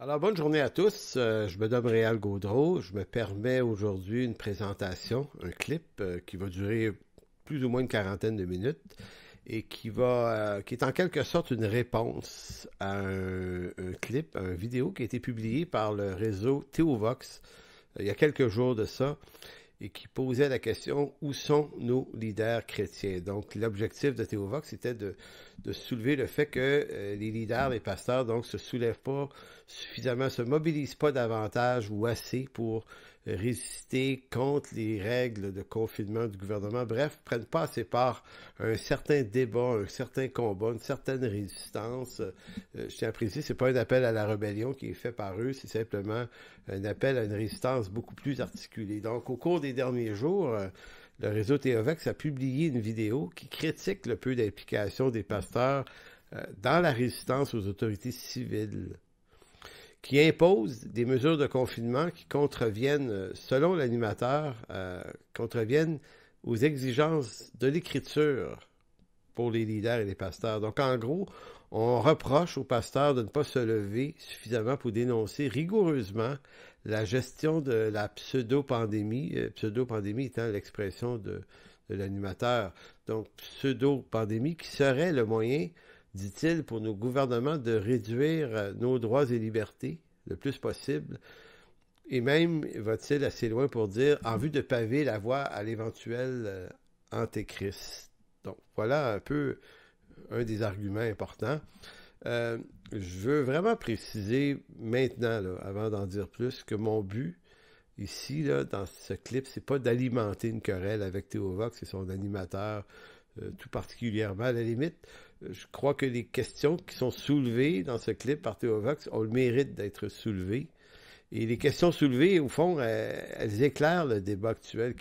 Alors, bonne journée à tous. Je me nomme Réal Gaudreau. Je me permets aujourd'hui une présentation, un clip qui va durer plus ou moins une quarantaine de minutes et qui est en quelque sorte une réponse à un clip, un vidéo qui a été publié par le réseau Théovox il y a quelques jours de ça et qui posait la question où sont nos leaders chrétiens. Donc, l'objectif de Théovox était de soulever le fait que les leaders, les pasteurs, donc, se soulèvent pas suffisamment, se mobilisent pas davantage ou assez pour résister contre les règles de confinement du gouvernement. Bref, prennent pas assez part à un certain débat, un certain combat, une certaine résistance. Je tiens à préciser, c'est pas un appel à la rébellion qui est fait par eux, c'est simplement un appel à une résistance beaucoup plus articulée. Donc, au cours des derniers jours, le réseau Théovex a publié une vidéo qui critique le peu d'implication des pasteurs dans la résistance aux autorités civiles, qui impose des mesures de confinement qui contreviennent, selon l'animateur, contreviennent aux exigences de l'écriture pour les leaders et les pasteurs. Donc, en gros, on reproche aux pasteurs de ne pas se lever suffisamment pour dénoncer rigoureusement la gestion de la pseudo-pandémie, pseudo-pandémie étant l'expression de l'animateur. Donc, pseudo-pandémie qui serait le moyen, dit-il, pour nos gouvernements de réduire nos droits et libertés le plus possible. Et même, va-t-il assez loin pour dire, en vue de paver la voie à l'éventuel antéchrist. Donc, voilà un peu un des arguments importants. Je veux vraiment préciser maintenant, là, avant d'en dire plus, que mon but ici, là, dans ce clip, c'est pas d'alimenter une querelle avec Théovox et son animateur, tout particulièrement. À la limite, je crois que les questions qui sont soulevées dans ce clip par Théovox ont le mérite d'être soulevées. Et les questions soulevées, au fond, elles éclairent le débat actuel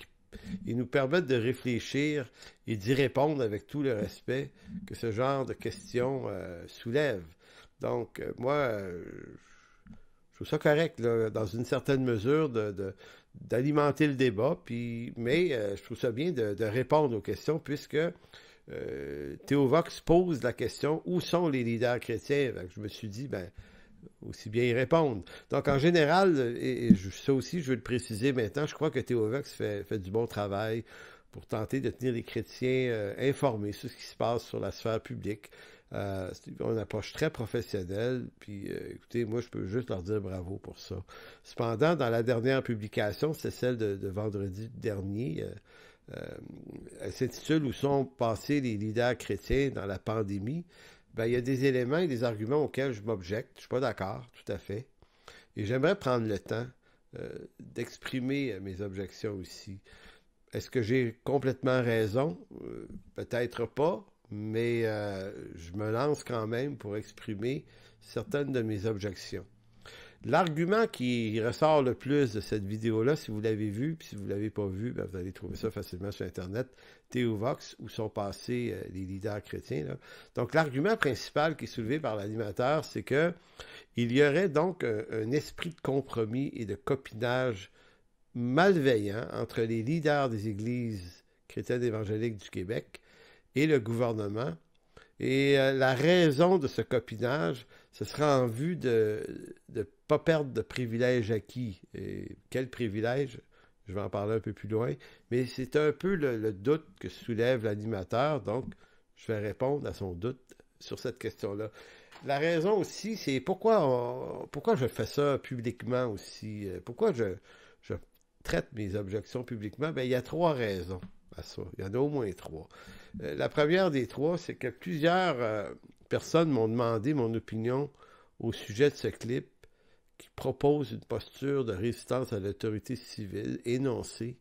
et nous permettent de réfléchir et d'y répondre avec tout le respect que ce genre de questions soulève. Donc, moi, je trouve ça correct, là, dans une certaine mesure, d'alimenter le débat, mais je trouve ça bien de répondre aux questions, puisque Théovox pose la question « Où sont les leaders chrétiens? » Je me suis dit, ben, aussi bien y répondre. Donc, en général, ça aussi, je veux le préciser maintenant, je crois que Théovox fait du bon travail pour tenter de tenir les chrétiens informés sur ce qui se passe sur la sphère publique. C'est une approche très professionnelle, puis écoutez, moi, je peux juste leur dire bravo pour ça. Cependant, dans la dernière publication, c'est celle de vendredi dernier, elle s'intitule « Où sont passés les leaders chrétiens dans la pandémie ?» Ben, il y a des éléments et des arguments auxquels je m'objecte. Je suis pas d'accord, tout à fait. Et j'aimerais prendre le temps d'exprimer mes objections aussi. Est-ce que j'ai complètement raison? Peut-être pas, mais je me lance quand même pour exprimer certaines de mes objections. L'argument qui ressort le plus de cette vidéo-là, si vous l'avez vu, puis si vous ne l'avez pas vu, ben vous allez trouver ça facilement sur Internet, Théovox, où sont passés les leaders chrétiens. Là. Donc, l'argument principal qui est soulevé par l'animateur, c'est que il y aurait donc un esprit de compromis et de copinage malveillant entre les leaders des églises chrétiennes évangéliques du Québec et le gouvernement. Et la raison de ce copinage, ce sera en vue de ne pas perdre de privilèges acquis. Et quel privilège? Je vais en parler un peu plus loin. Mais c'est un peu le doute que soulève l'animateur. Donc, je vais répondre à son doute sur cette question-là. La raison aussi, c'est pourquoi je fais ça publiquement aussi. Pourquoi je traite mes objections publiquement? Ben, il y a trois raisons à ça. Il y en a au moins trois. La première des trois, c'est que plusieurs personnes m'ont demandé mon opinion au sujet de ce clip qui propose une posture de résistance à l'autorité civile énoncée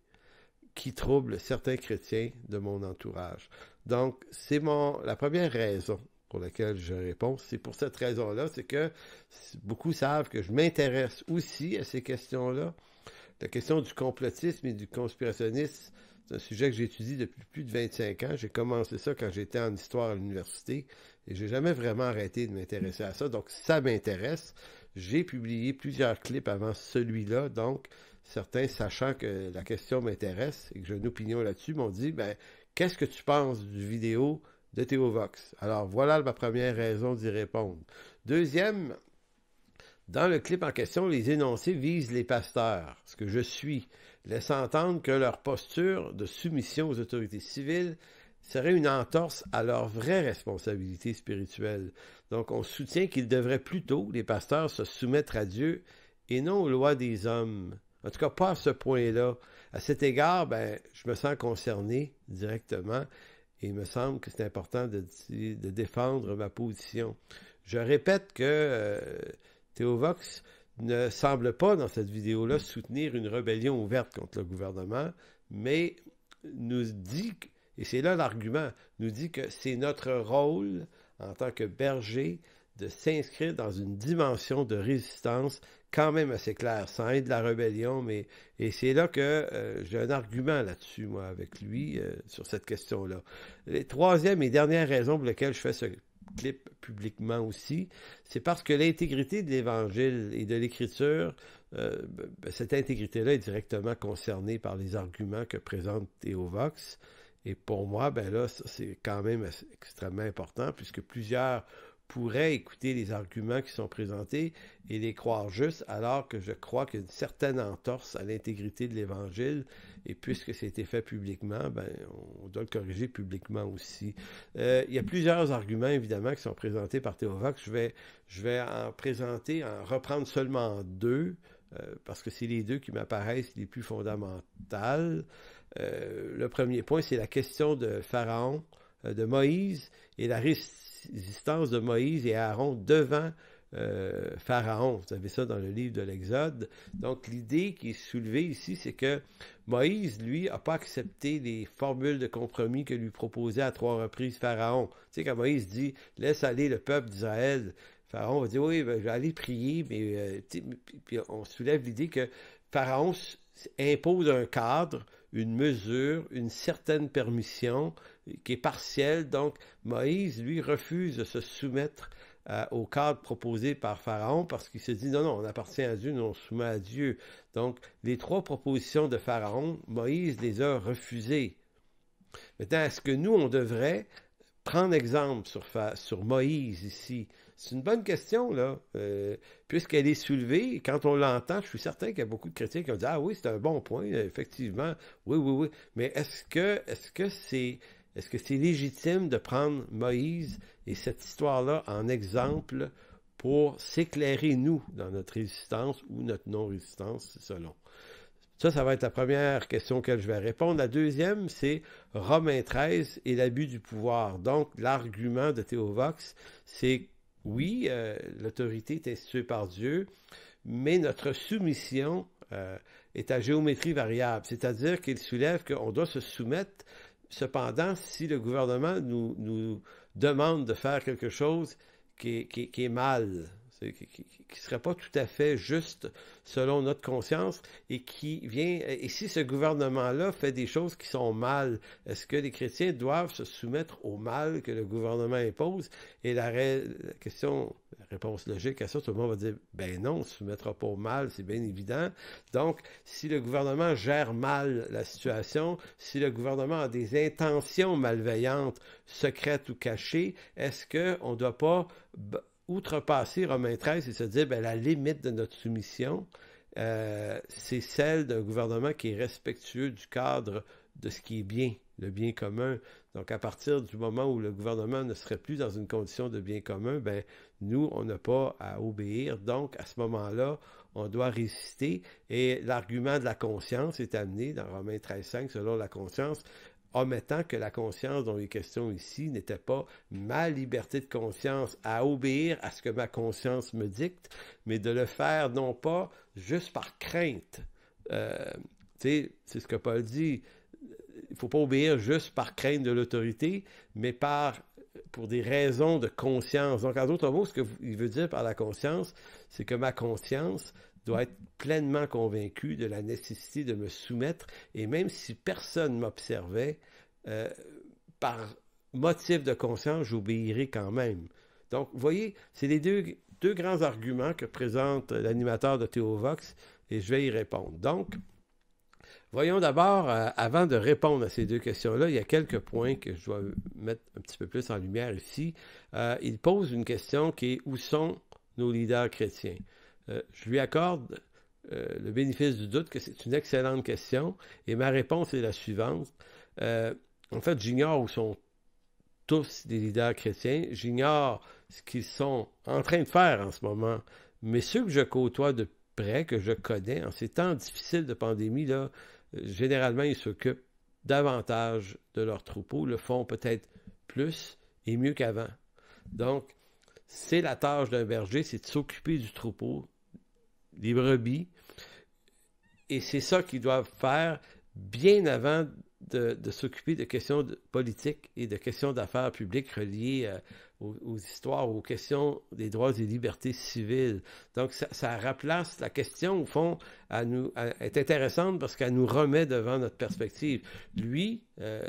qui trouble certains chrétiens de mon entourage. Donc, c'est la première raison pour laquelle je réponds. C'est pour cette raison-là, c'est que beaucoup savent que je m'intéresse aussi à ces questions-là. La question du complotisme et du conspirationnisme, c'est un sujet que j'étudie depuis plus de 25 ans. J'ai commencé ça quand j'étais en histoire à l'université et j'ai jamais vraiment arrêté de m'intéresser à ça. Donc, ça m'intéresse. J'ai publié plusieurs clips avant celui-là. Donc, certains, sachant que la question m'intéresse et que j'ai une opinion là-dessus, m'ont dit, ben, qu'est-ce que tu penses du vidéo de Théovox? Alors, voilà ma première raison d'y répondre. Deuxième Dans le clip en question, les énoncés visent les pasteurs, ce que je suis, laissant entendre que leur posture de soumission aux autorités civiles serait une entorse à leur vraie responsabilité spirituelle. Donc, on soutient qu'ils devraient plutôt, les pasteurs, se soumettre à Dieu et non aux lois des hommes. En tout cas, pas à ce point-là. À cet égard, je me sens concerné directement et il me semble que c'est important de défendre ma position. Je répète que Théovox ne semble pas, dans cette vidéo-là, soutenir une rébellion ouverte contre le gouvernement, mais nous dit, et c'est là l'argument, nous dit que c'est notre rôle, en tant que berger, de s'inscrire dans une dimension de résistance quand même assez claire, sans être de la rébellion, et c'est là que j'ai un argument là-dessus, moi, avec lui, sur cette question-là. La troisième et dernière raison pour laquelle je fais ce clip publiquement aussi, c'est parce que l'intégrité de l'Évangile et de l'Écriture, cette intégrité-là est directement concernée par les arguments que présente Théovox. Et pour moi, là, ça, c'est quand même extrêmement important, puisque plusieurs pourraient écouter les arguments qui sont présentés et les croire justes, alors que je crois qu'il y a une certaine entorse à l'intégrité de l'Évangile, et puisque c'était fait publiquement, on doit le corriger publiquement aussi. Il y a plusieurs arguments, évidemment, qui sont présentés par Théovox. Je vais en reprendre seulement deux, parce que c'est les deux qui m'apparaissent les plus fondamentales. Le premier point, c'est la question de Pharaon, de Moïse, et la résistance de Moïse et Aaron devant Pharaon. Vous avez ça dans le livre de l'Exode. Donc, l'idée qui est soulevée ici, c'est que Moïse, lui, n'a pas accepté les formules de compromis que lui proposait à 3 reprises Pharaon. Tu sais, quand Moïse dit « Laisse aller le peuple d'Israël », Pharaon va dire « Oui, je vais aller prier », mais puis on soulève l'idée que Pharaon impose un cadre, une mesure, une certaine permission qui est partielle. Donc, Moïse, lui, refuse de se soumettre au cadre proposé par Pharaon parce qu'il se dit non, on appartient à Dieu, nous on se soumet à Dieu. Donc, les 3 propositions de Pharaon, Moïse les a refusées. Maintenant, est-ce que nous, on devrait prendre exemple sur Moïse ici? C'est une bonne question, là, puisqu'elle est soulevée. Et quand on l'entend, je suis certain qu'il y a beaucoup de chrétiens qui ont dit « Ah oui, c'est un bon point, effectivement. Oui. » Mais est-ce que c'est légitime de prendre Moïse et cette histoire-là en exemple pour s'éclairer, nous, dans notre résistance ou notre non-résistance, selon? Ça va être la première question auquel je vais répondre. La deuxième, c'est Romains 13 et l'abus du pouvoir. Donc, l'argument de Théovox, c'est oui, l'autorité est instituée par Dieu, mais notre soumission est à géométrie variable. C'est-à-dire qu'il soulève qu'on doit se soumettre. Cependant, si le gouvernement nous demande de faire quelque chose qui est mal, qui ne serait pas tout à fait juste selon notre conscience et si ce gouvernement-là fait des choses qui sont mal, est-ce que les chrétiens doivent se soumettre au mal que le gouvernement impose? Et la réponse logique à ça, tout le monde va dire, non, on ne se soumettra pas au mal, c'est bien évident. Donc, si le gouvernement gère mal la situation, si le gouvernement a des intentions malveillantes, secrètes ou cachées, est-ce qu'on ne doit pas outrepasser Romains 13 et se dire, la limite de notre soumission, c'est celle d'un gouvernement qui est respectueux du cadre de ce qui est bien, le bien commun. Donc, à partir du moment où le gouvernement ne serait plus dans une condition de bien commun, nous, on n'a pas à obéir. Donc, à ce moment-là, on doit résister. Et l'argument de la conscience est amené dans Romains 13,5, selon la conscience, omettant que la conscience dont il est question ici n'était pas ma liberté de conscience à obéir à ce que ma conscience me dicte, mais de le faire non pas juste par crainte. C'est ce que Paul dit. Il ne faut pas obéir juste par crainte de l'autorité, mais pour des raisons de conscience. Donc, en d'autres mots, ce qu'il veut dire par la conscience, c'est que ma conscience doit être pleinement convaincu de la nécessité de me soumettre, et même si personne m'observait, par motif de conscience, j'obéirai quand même. Donc, vous voyez, c'est les deux grands arguments que présente l'animateur de Théovox, et je vais y répondre. Donc, voyons d'abord, avant de répondre à ces deux questions-là, il y a quelques points que je dois mettre un petit peu plus en lumière ici. Il pose une question qui est « Où sont nos leaders chrétiens ?» Je lui accorde le bénéfice du doute que c'est une excellente question et ma réponse est la suivante. En fait, j'ignore où sont tous des leaders chrétiens. J'ignore ce qu'ils sont en train de faire en ce moment. Mais ceux que je côtoie de près, que je connais, en ces temps difficiles de pandémie, là, généralement, ils s'occupent davantage de leur troupeau, le font peut-être plus et mieux qu'avant. Donc, c'est la tâche d'un berger, c'est de s'occuper du troupeau, des brebis, et c'est ça qu'ils doivent faire bien avant de s'occuper de questions politiques et de questions d'affaires publiques reliées aux histoires, aux questions des droits et libertés civiles. Donc, ça replace la question, au fond, est intéressante parce qu'elle nous remet devant notre perspective. Lui,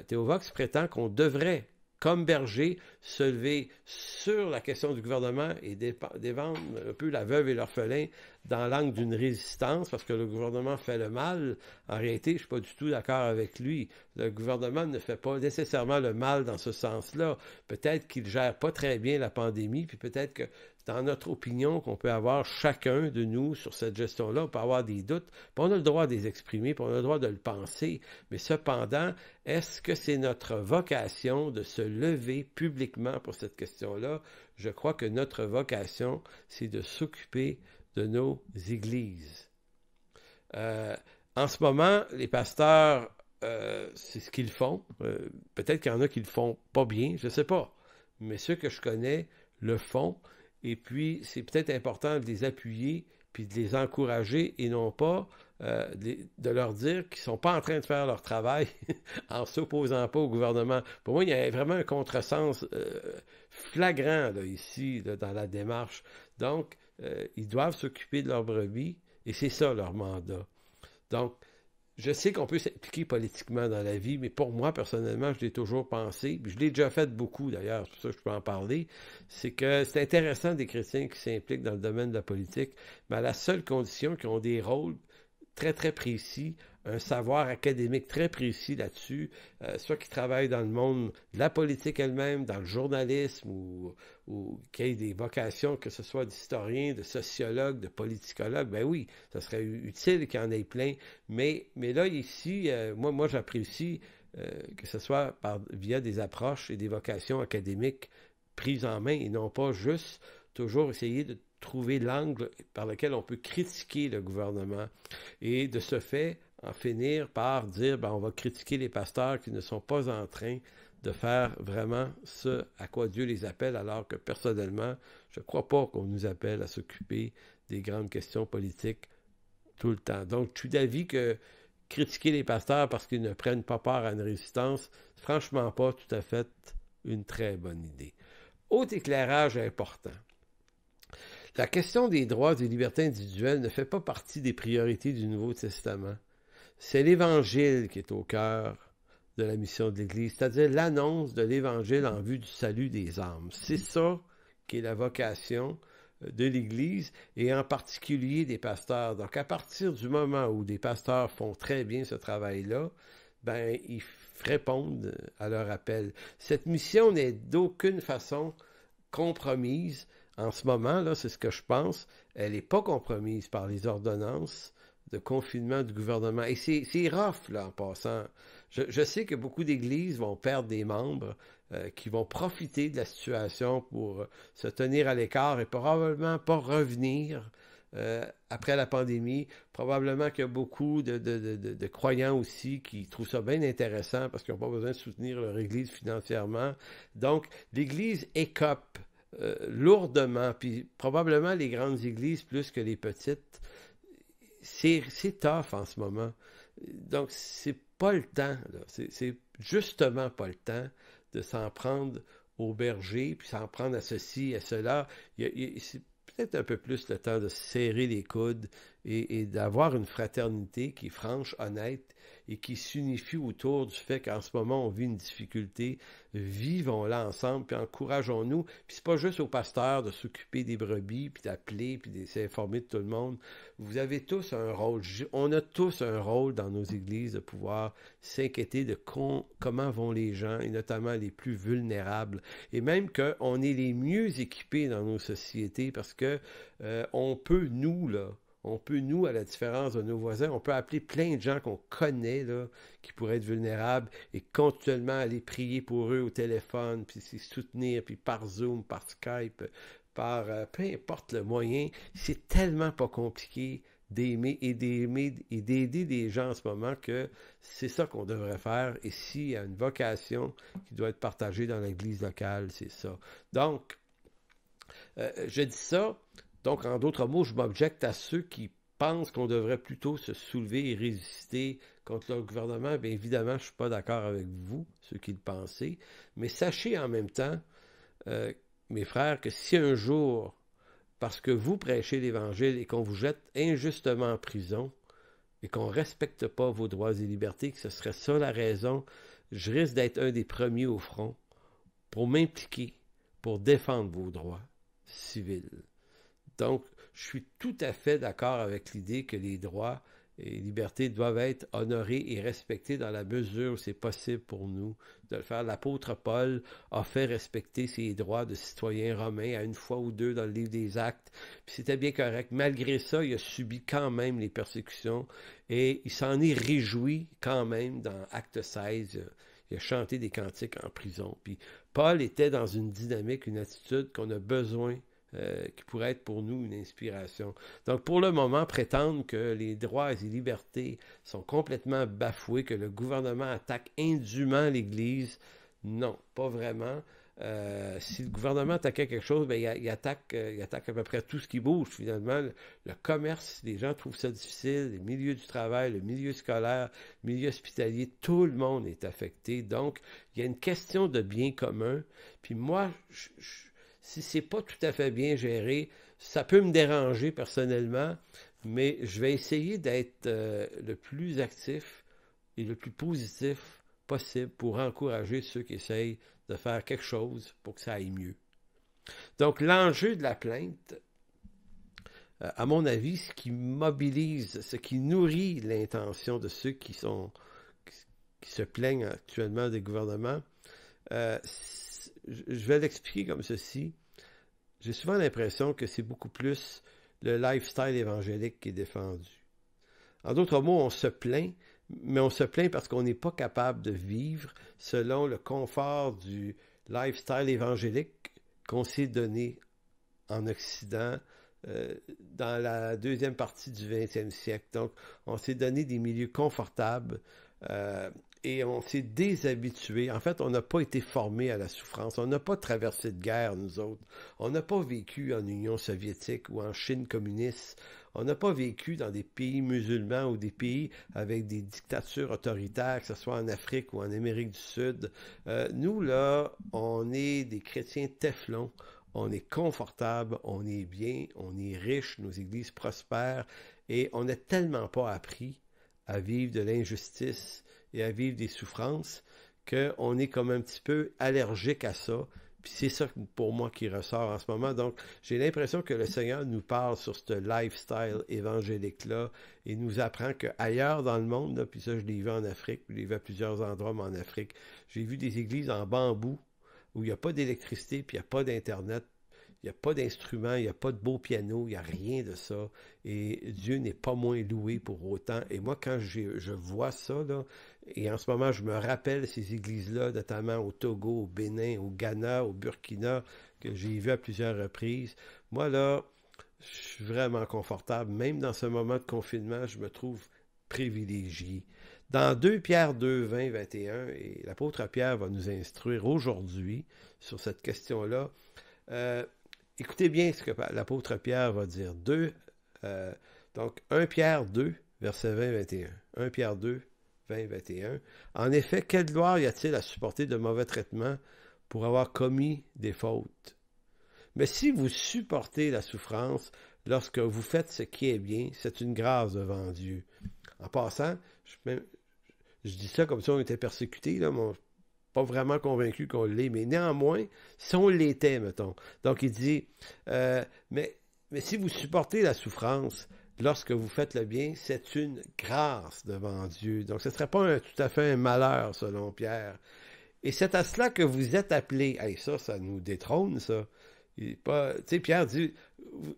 Théovox prétend qu'on devrait, comme berger, se lever sur la question du gouvernement et défendre un peu la veuve et l'orphelin dans l'angle d'une résistance, parce que le gouvernement fait le mal. En réalité, je ne suis pas du tout d'accord avec lui. Le gouvernement ne fait pas nécessairement le mal dans ce sens-là. Peut-être qu'il ne gère pas très bien la pandémie, puis peut-être que dans notre opinion qu'on peut avoir chacun de nous sur cette gestion-là, on peut avoir des doutes, puis on a le droit de les exprimer, puis on a le droit de le penser. Mais cependant, est-ce que c'est notre vocation de se lever publiquement pour cette question-là? Je crois que notre vocation, c'est de s'occuper de nos églises. En ce moment, les pasteurs, c'est ce qu'ils font. Peut-être qu'il y en a qui le font pas bien, je ne sais pas. Mais ceux que je connais le font. Et puis, c'est peut-être important de les appuyer puis de les encourager et non pas de leur dire qu'ils ne sont pas en train de faire leur travail en s'opposant pas au gouvernement. Pour moi, il y a vraiment un contresens flagrant là, ici, là, dans la démarche. Donc, ils doivent s'occuper de leurs brebis et c'est ça leur mandat. Donc, je sais qu'on peut s'impliquer politiquement dans la vie, mais pour moi, personnellement, je l'ai toujours pensé, puis je l'ai déjà fait beaucoup d'ailleurs, c'est pour ça que je peux en parler, c'est que c'est intéressant des chrétiens qui s'impliquent dans le domaine de la politique, mais à la seule condition qu'ils ont des rôles très, très précis, un savoir académique très précis là-dessus, soit qui travaillent dans le monde de la politique elle-même, dans le journalisme, ou qu'il y ait des vocations, que ce soit d'historien, de sociologue, de politicologue, ben oui, ça serait utile qu'il y en ait plein, mais là, ici, moi j'apprécie que ce soit via des approches et des vocations académiques prises en main, et non pas juste toujours essayer de trouver l'angle par lequel on peut critiquer le gouvernement, et de ce fait, en finir par dire, on va critiquer les pasteurs qui ne sont pas en train de faire vraiment ce à quoi Dieu les appelle, alors que personnellement, je ne crois pas qu'on nous appelle à s'occuper des grandes questions politiques tout le temps. Donc, je suis d'avis que critiquer les pasteurs parce qu'ils ne prennent pas part à une résistance, c'est franchement pas tout à fait une très bonne idée. Autre éclairage important. La question des droits et libertés individuelles ne fait pas partie des priorités du Nouveau Testament. C'est l'Évangile qui est au cœur de la mission de l'Église, c'est-à-dire l'annonce de l'Évangile en vue du salut des âmes. C'est ça qui est la vocation de l'Église et en particulier des pasteurs. Donc, à partir du moment où des pasteurs font très bien ce travail-là, ils répondent à leur appel. Cette mission n'est d'aucune façon compromise. En ce moment, là, c'est ce que je pense, elle n'est pas compromise par les ordonnances de confinement du gouvernement. Et c'est rough, là, en passant. Je sais que beaucoup d'églises vont perdre des membres qui vont profiter de la situation pour se tenir à l'écart et probablement pas revenir après la pandémie. Probablement qu'il y a beaucoup de croyants aussi qui trouvent ça bien intéressant parce qu'ils n'ont pas besoin de soutenir leur église financièrement. Donc, l'église écope lourdement, puis probablement les grandes églises plus que les petites. C'est tough en ce moment. Donc, c'est pas le temps, là. C'est justement pas le temps de s'en prendre au berger, puis s'en prendre à ceci, à cela. C'est peut-être un peu plus le temps de serrer les coudes et d'avoir une fraternité qui est franche, honnête et qui s'unifie autour du fait qu'en ce moment on vit une difficulté. Vivons-la ensemble, puis encourageons-nous. Puis c'est pas juste aux pasteurs de s'occuper des brebis, puis d'appeler, puis de s'informer de tout le monde. Vous avez tous un rôle. On a tous un rôle dans nos églises de pouvoir s'inquiéter de comment vont les gens, et notamment les plus vulnérables. Et même qu'on est les mieux équipés dans nos sociétés parce que on peut, nous, à la différence de nos voisins, on peut appeler plein de gens qu'on connaît, là, qui pourraient être vulnérables, et continuellement aller prier pour eux au téléphone, puis s'y soutenir, puis par Zoom, par Skype, par peu importe le moyen. C'est tellement pas compliqué d'aimer et d'aider des gens en ce moment que c'est ça qu'on devrait faire. Et s'il y a une vocation qui doit être partagée dans l'église locale, c'est ça. Donc, je dis ça. Donc, en d'autres mots, je m'objecte à ceux qui pensent qu'on devrait plutôt se soulever et résister contre le gouvernement. Bien évidemment, je ne suis pas d'accord avec vous, ceux qui le pensez. Mais sachez en même temps, mes frères, que si un jour, parce que vous prêchez l'Évangile et qu'on vous jette injustement en prison et qu'on ne respecte pas vos droits et libertés, que ce serait ça la raison, je risque d'être un des premiers au front pour m'impliquer, pour défendre vos droits civils. Donc, je suis tout à fait d'accord avec l'idée que les droits et les libertés doivent être honorés et respectés dans la mesure où c'est possible pour nous de le faire. L'apôtre Paul a fait respecter ses droits de citoyen romain à une fois ou deux dans le livre des Actes. Puis c'était bien correct. Malgré ça, il a subi quand même les persécutions et il s'en est réjoui quand même dans Acte 16. Il a chanté des cantiques en prison. Puis Paul était dans une dynamique, une attitude qu'on a besoin qui pourrait être pour nous une inspiration. Donc, pour le moment, prétendre que les droits et les libertés sont complètement bafoués, que le gouvernement attaque indûment l'Église, non, pas vraiment. Si le gouvernement attaquait quelque chose, bien, il attaque à peu près tout ce qui bouge, finalement. Le commerce, les gens trouvent ça difficile, les milieux du travail, le milieu scolaire, le milieu hospitalier, tout le monde est affecté. Donc, il y a une question de bien commun. Puis moi, si c'est pas tout à fait bien géré, ça peut me déranger personnellement, mais je vais essayer d'être le plus actif et le plus positif possible pour encourager ceux qui essayent de faire quelque chose pour que ça aille mieux. Donc, l'enjeu de la plainte, à mon avis, ce qui mobilise, ce qui nourrit l'intention de ceux qui se plaignent actuellement des gouvernements, je vais l'expliquer comme ceci. J'ai souvent l'impression que c'est beaucoup plus le lifestyle évangélique qui est défendu. En d'autres mots, on se plaint, mais on se plaint parce qu'on n'est pas capable de vivre selon le confort du lifestyle évangélique qu'on s'est donné en Occident dans la deuxième partie du 20e siècle. Donc, on s'est donné des milieux confortables et on s'est déshabitué. En fait, on n'a pas été formé à la souffrance. On n'a pas traversé de guerre, nous autres. On n'a pas vécu en Union soviétique ou en Chine communiste. On n'a pas vécu dans des pays musulmans ou des pays avec des dictatures autoritaires, que ce soit en Afrique ou en Amérique du Sud. Nous, là, on est des chrétiens téflons. On est confortable, on est bien, on est riche, nos églises prospèrent et on n'a tellement pas appris à vivre de l'injustice et à vivre des souffrances qu'on est comme un petit peu allergique à ça. Puis c'est ça pour moi qui ressort en ce moment. Donc j'ai l'impression que le Seigneur nous parle sur ce lifestyle évangélique-là et nous apprend qu'ailleurs dans le monde, là, puis ça je l'ai vu en Afrique, je l'ai vu à plusieurs endroits, mais en Afrique, j'ai vu des églises en bambou où il n'y a pas d'électricité, puis il n'y a pas d'Internet, il n'y a pas d'instruments, il n'y a pas de beau piano, il n'y a rien de ça. Et Dieu n'est pas moins loué pour autant. Et moi, quand je vois ça, là, et en ce moment, je me rappelle ces églises-là, notamment au Togo, au Bénin, au Ghana, au Burkina, que j'ai vu à plusieurs reprises. Moi, là, je suis vraiment confortable. Même dans ce moment de confinement, je me trouve privilégié. Dans 2 Pierre 2, 20, 21, et l'apôtre Pierre va nous instruire aujourd'hui sur cette question-là. Écoutez bien ce que l'apôtre Pierre va dire. Donc, 1 Pierre 2, verset 20, 21. 1 Pierre 2, 20, 21. En effet, quelle gloire y a-t-il à supporter de mauvais traitements pour avoir commis des fautes? Mais si vous supportez la souffrance, lorsque vous faites ce qui est bien, c'est une grâce devant Dieu. En passant, je dis ça comme si on était persécuté, là, mais on n'est pas vraiment convaincu qu'on l'est, mais néanmoins, si on l'était, mettons. Donc, il dit, mais si vous supportez la souffrance, lorsque vous faites le bien, c'est une grâce devant Dieu. Donc, ce ne serait pas tout à fait un malheur, selon Pierre. Et c'est à cela que vous êtes appelés. Hey, ça nous détrône, ça. Tu sais, Pierre dit,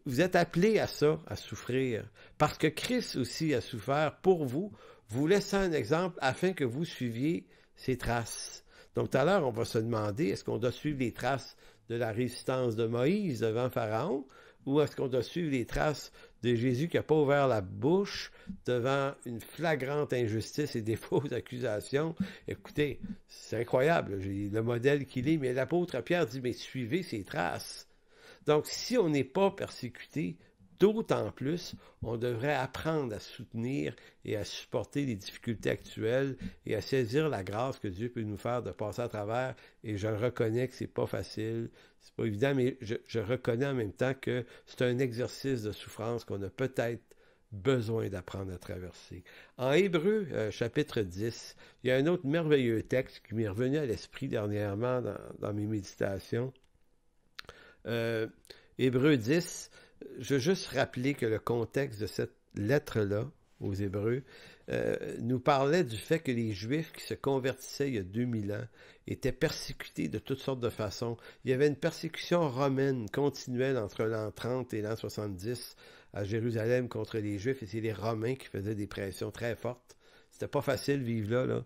vous êtes appelés à ça, à souffrir. Parce que Christ aussi a souffert pour vous, vous laissant un exemple afin que vous suiviez ses traces. Donc, tout à l'heure, on va se demander, est-ce qu'on doit suivre les traces de la résistance de Moïse devant Pharaon, ou est-ce qu'on doit suivre les traces de Jésus qui n'a pas ouvert la bouche devant une flagrante injustice et des fausses accusations? Écoutez, c'est incroyable, j'ai le modèle qu'il est, mais l'apôtre Pierre dit, mais suivez ses traces. Donc, si on n'est pas persécuté, d'autant plus, on devrait apprendre à soutenir et à supporter les difficultés actuelles et à saisir la grâce que Dieu peut nous faire de passer à travers. Et je reconnais que c'est pas facile, c'est pas évident, mais je reconnais en même temps que c'est un exercice de souffrance qu'on a peut-être besoin d'apprendre à traverser. En Hébreux, chapitre 10, il y a un autre merveilleux texte qui m'est revenu à l'esprit dernièrement dans mes méditations. Hébreux 10, je veux juste rappeler que le contexte de cette lettre-là, aux Hébreux, nous parlait du fait que les Juifs qui se convertissaient il y a 2000 ans étaient persécutés de toutes sortes de façons. Il y avait une persécution romaine continuelle entre l'an 30 et l'an 70 à Jérusalem contre les Juifs, et c'est les Romains qui faisaient des pressions très fortes. C'était pas facile de vivre là.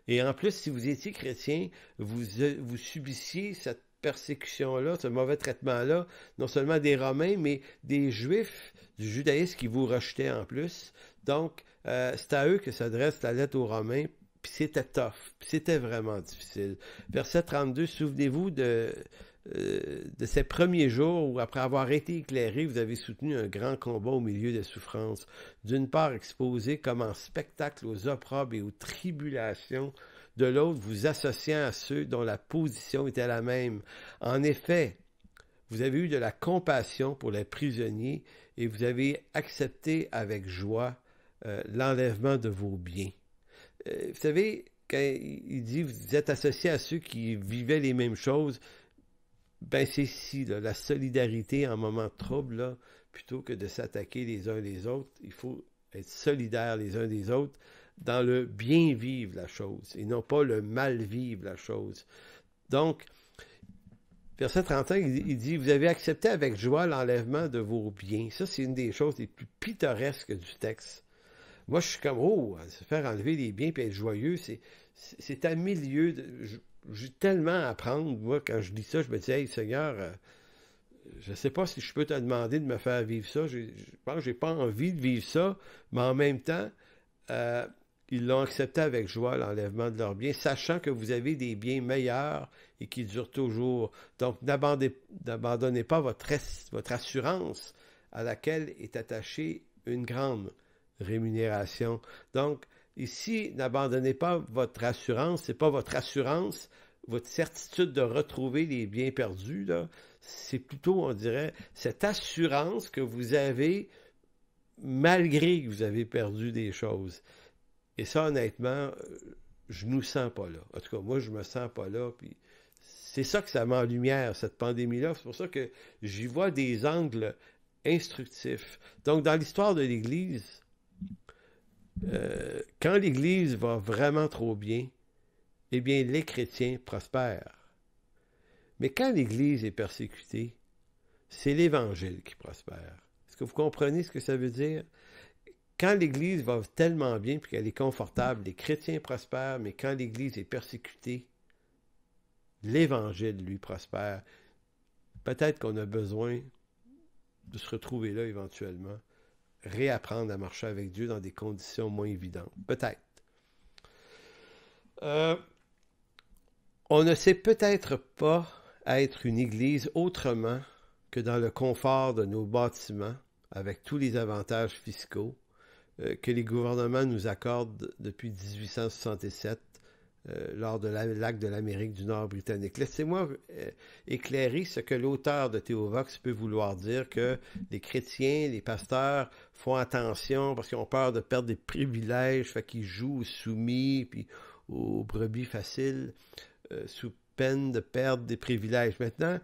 Et en plus, si vous étiez chrétien, vous subissiez cette persécution-là, ce mauvais traitement-là, non seulement des Romains, mais des Juifs, du judaïsme qui vous rejetaient en plus. Donc, c'est à eux que s'adresse la lettre aux Romains, puis c'était tough, puis c'était vraiment difficile. Verset 32, souvenez-vous de ces premiers jours où, après avoir été éclairés, vous avez soutenu un grand combat au milieu des souffrances. D'une part, exposé comme en spectacle aux opprobes et aux tribulations, de l'autre, vous associant à ceux dont la position était la même. En effet, vous avez eu de la compassion pour les prisonniers et vous avez accepté avec joie l'enlèvement de vos biens. Vous savez, quand il dit vous êtes associés à ceux qui vivaient les mêmes choses, ben c'est ici, là, la solidarité en moment de trouble, là, plutôt que de s'attaquer les uns les autres, il faut être solidaires les uns des autres dans le bien vivre la chose et non pas le mal vivre la chose. Donc, verset 35, il dit, vous avez accepté avec joie l'enlèvement de vos biens. Ça, c'est une des choses les plus pittoresques du texte. Moi, je suis comme, se faire enlever les biens et être joyeux, c'est à milieu de... J'ai tellement à apprendre. Moi, quand je lis ça, je me dis, hey, Seigneur, je ne sais pas si je peux te demander de me faire vivre ça. Je pense que je n'ai pas envie de vivre ça, mais en même temps, ils l'ont accepté avec joie, l'enlèvement de leurs biens, sachant que vous avez des biens meilleurs et qui durent toujours. Donc, n'abandonnez pas votre assurance à laquelle est attachée une grande rémunération. Donc, ici, n'abandonnez pas votre assurance. Ce n'est pas votre assurance, votre certitude de retrouver les biens perdus, là. C'est plutôt, on dirait, cette assurance que vous avez malgré que vous avez perdu des choses. Et ça, honnêtement, je ne nous sens pas là. En tout cas, moi, je ne me sens pas là. Puis c'est ça que ça met en lumière, cette pandémie-là. C'est pour ça que j'y vois des angles instructifs. Donc, dans l'histoire de l'Église, quand l'Église va vraiment trop bien, eh bien, les chrétiens prospèrent. Mais quand l'Église est persécutée, c'est l'Évangile qui prospère. Est-ce que vous comprenez ce que ça veut dire? Quand l'Église va tellement bien et qu'elle est confortable, les chrétiens prospèrent, mais quand l'Église est persécutée, l'Évangile, lui, prospère. Peut-être qu'on a besoin de se retrouver là éventuellement, réapprendre à marcher avec Dieu dans des conditions moins évidentes. Peut-être. On ne sait peut-être pas être une Église autrement que dans le confort de nos bâtiments, avec tous les avantages fiscaux que les gouvernements nous accordent depuis 1867 lors de l'acte de l'Amérique du Nord britannique. Laissez-moi éclairer ce que l'auteur de Théovox peut vouloir dire, que les chrétiens, les pasteurs font attention parce qu'ils ont peur de perdre des privilèges, fait qu'ils jouent aux soumis, puis aux brebis faciles, sous peine de perdre des privilèges. Maintenant,